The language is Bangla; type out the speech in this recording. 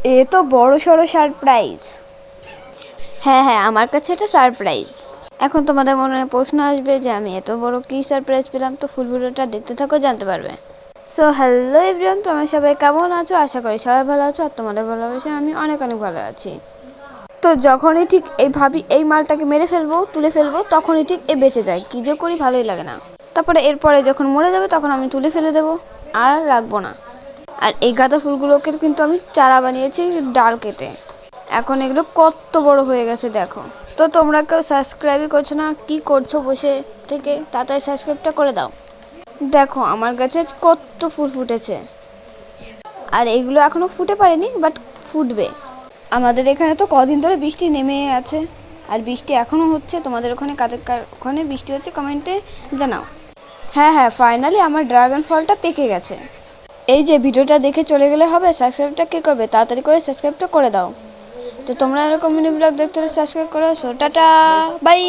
এ তো বড় সড়ো সারপ্রাইজ। হ্যাঁ হ্যাঁ, আমার কাছে এটা সারপ্রাইজ। এখন তোমাদের মনে প্রশ্ন আসবে যে আমি এত বড় কি সারপ্রাইজ পেলাম, তো ফুল ভিডিওটা দেখতে থাকো, জানতে পারবে। সো হ্যালো এভরিওয়ান, তোমরা সবাই কেমন আছো? আশা করি সবাই ভালো আছো, আর তোমাদের ভালোবাসে আমি অনেক অনেক ভালো আছি। তো যখনই ঠিক এই ভাবি এই মালটাকে মেরে ফেলবো, তুলে ফেলবো, তখনই ঠিক এ বেঁচে যায়। কি যে করি ভালোই লাগে না। তারপরে এরপরে যখন মরে যাবে তখন আমি তুলে ফেলে দেবো, আর রাখবো না। আর এই গাঁদা ফুলগুলোকে কিন্তু আমি চারা বানিয়েছি ডাল কেটে। এখন এগুলো কত বড় হয়ে গেছে দেখো। তো তোমরা কেউ সাবস্ক্রাইবই করছো না, কি করছো বসে থেকে? তাড়াতাড়ি সাবস্ক্রাইবটা করে দাও। দেখো আমার গাছে কত ফুল ফুটেছে, আর এইগুলো এখনো ফুটে পারেনি, বাট ফুটবে। আমাদের এখানে তো কদিন ধরে বৃষ্টি নেমে আছে, আর বৃষ্টি এখনও হচ্ছে। তোমাদের ওখানে কাদের ওখানে বৃষ্টি হচ্ছে কমেন্টে জানাও। হ্যাঁ হ্যাঁ, ফাইনালি আমার ড্রাগন ফলটা পেকে গেছে। এই যে ভিডিওটা দেখে চলে গেলে হবে? সাবস্ক্রাইবটা কে করবে? তাড়াতাড়ি করে সাবস্ক্রাইবটা করে দাও। তো তোমরা এরকম মিনি ব্লগ দেখতে হলে সাবস্ক্রাইব করো। So tata, by.